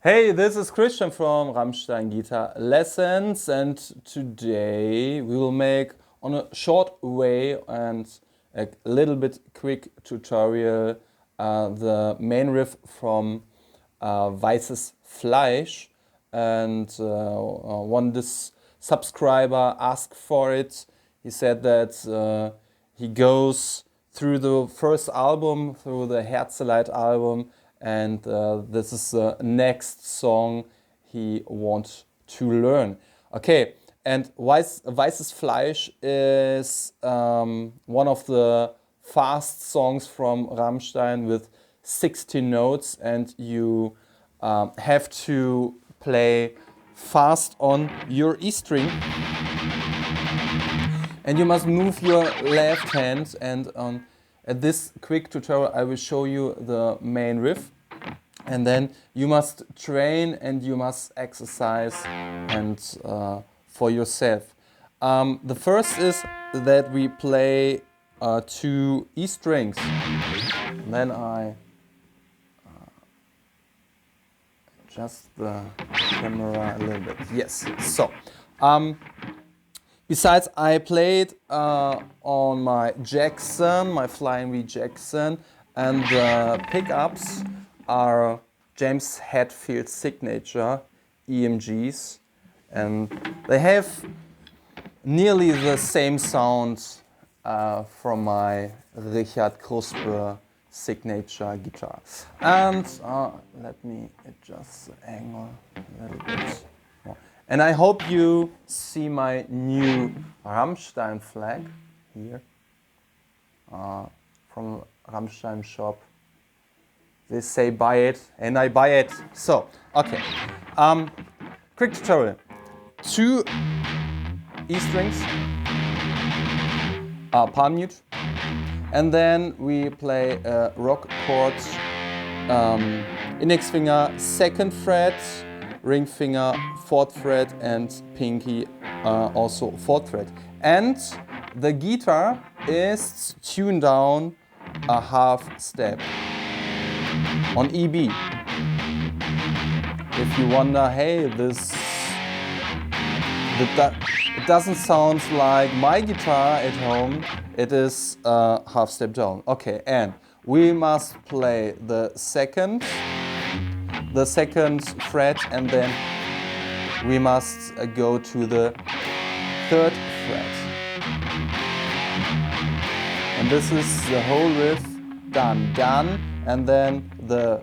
Hey, this is Christian from Rammstein Guitar Lessons, and today we will make on a short way and a little bit quick tutorial the main riff from Weißes Fleisch. And this subscriber asked for it. He said that he goes through the first album, through the Herzeleid album, and this is the next song he wants to learn. Okay, and Weißes Fleisch is one of the fast songs from Rammstein with 16 notes, and you have to play fast on your E string. And you must move your left hand, and at this quick tutorial I will show you the main riff, and then you must train and you must exercise and for yourself. The first is that we play 2 E strings. And then I adjust the camera a little bit. Yes, so. Besides, I played on my Jackson, my Flying V Jackson, and the pickups are James Hetfield's signature EMGs, and they have nearly the same sound from my Richard Kruspe signature guitar. And let me adjust the angle a little bit. And I hope you see my new Rammstein flag here from Rammstein shop. They say buy it, and I buy it. So, okay. Quick tutorial. 2 E strings, palm mute, and then we play a rock chord, index finger 2nd fret, ring finger 4th fret, and pinky also 4th fret. And the guitar is tuned down a half step on EB. If you wonder, hey, it doesn't sound like my guitar at home, it is a half step down. Okay, and we must play the second fret, and then we must go to the 3rd fret. And this is the whole riff done, and then the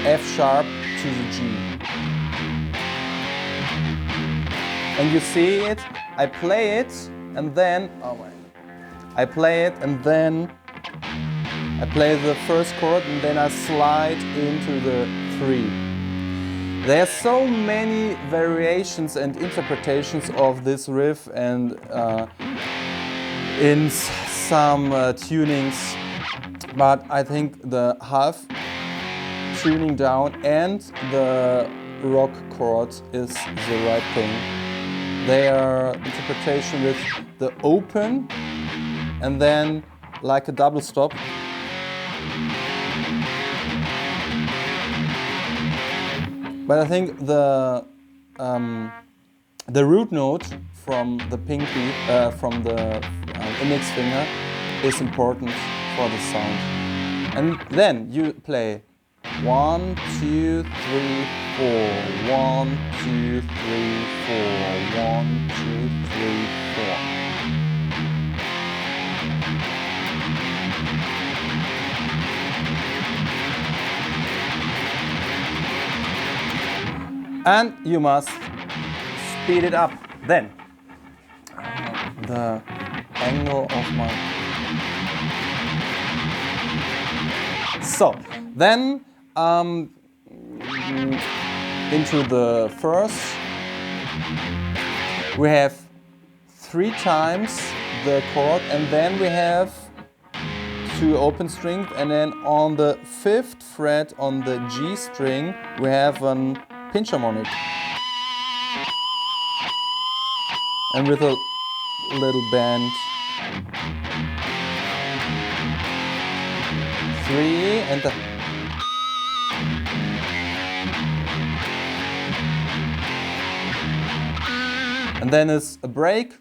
F sharp to the G. And you see it, I play it, and then, I play it, and then I play the first chord, and then I slide into the 3. There are so many variations and interpretations of this riff, and in some tunings, but I think the half tuning down and the rock chord is the right thing. Their interpretation with the open and then like a double stop. But I think the root note from the pinky, from the index finger, is important for the sound. And then you play 1, 2, 3, 4. 1, 2, 3, 4. 1, 2, 3, 4. And you must speed it up. Then the angle of my... So, then into the first. We have 3 times the chord, and then we have 2 open strings, and then on the 5th fret on the G string we have a pinch harmonic. And with a little bend. 3 and the and then it's a break,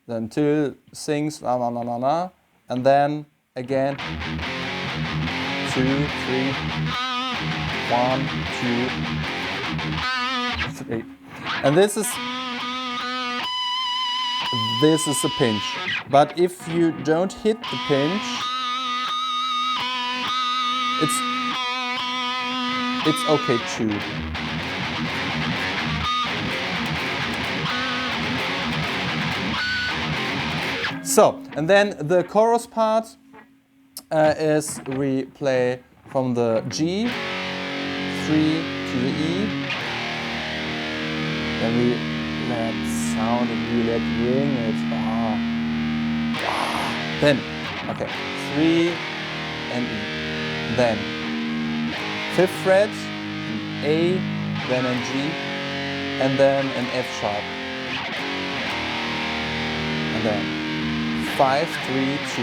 then 2 sings na na na na na, and then again 2, 3, 1, 2, 3, and this is a pinch. But if you don't hit the pinch, it's okay too. So, and then the chorus part is we play from the G, 3 to the E, then we let sound and we let ring it. Then, okay, 3 and E. Then 5th fret, an A, then a G, and then an F sharp. And then 5, 3, 2.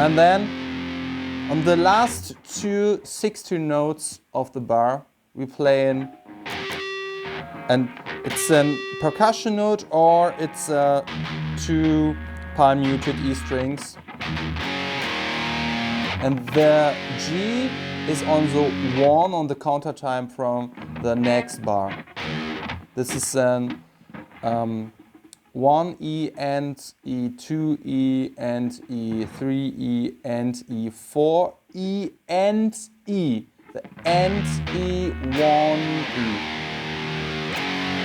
And then on the last 2 6/2 notes of the bar, we play in, and it's a percussion note or it's 2 palm muted E strings. And the G is on the 1 on the counter time from the next bar. This is an 1 E and E, 2 E and E, 3 E and E, 4 E and E. The and E, 1 E.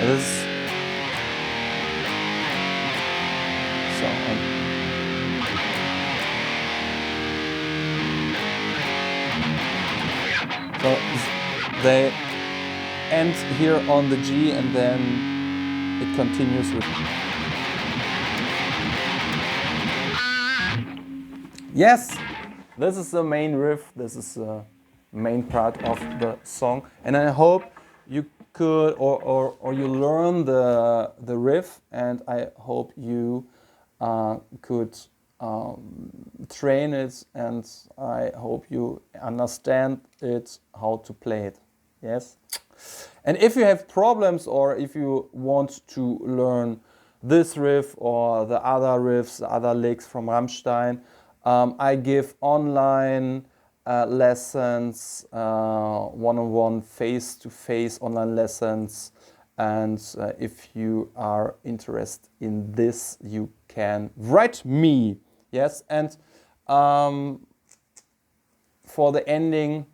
It is so. So they end here on the G, and then it continues with. Yes, this is the main riff. This is the main part of the song, and I hope you could or you learn the riff, and I hope you could train it, and I hope you understand it, how to play it. Yes. And if you have problems, or if you want to learn this riff or the other riffs, the other licks from Rammstein, I give online lessons, one-on-one, face-to-face online lessons. And if you are interested in this, you can write me. Yes, and for the ending,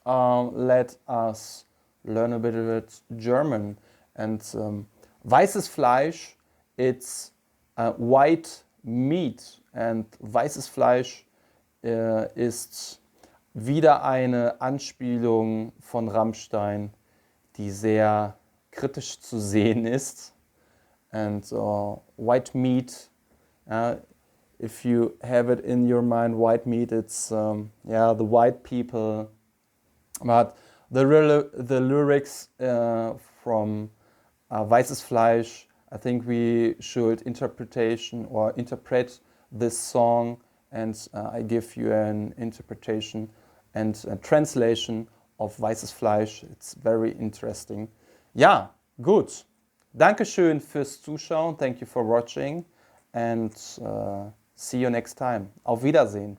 let us learn a bit of it German. And Weißes Fleisch, it's white meat. And Weißes Fleisch ist wieder eine Anspielung von Rammstein, die sehr kritisch zu sehen ist. And white meat, if you have it in your mind, white meat, it's the white people. But the lyrics from Weißes Fleisch, I think we should interpret this song, and I give you an interpretation and a translation of Weißes Fleisch. It's very interesting. Ja, gut. Dankeschön fürs Zuschauen. Thank you for watching, and see you next time. Auf Wiedersehen.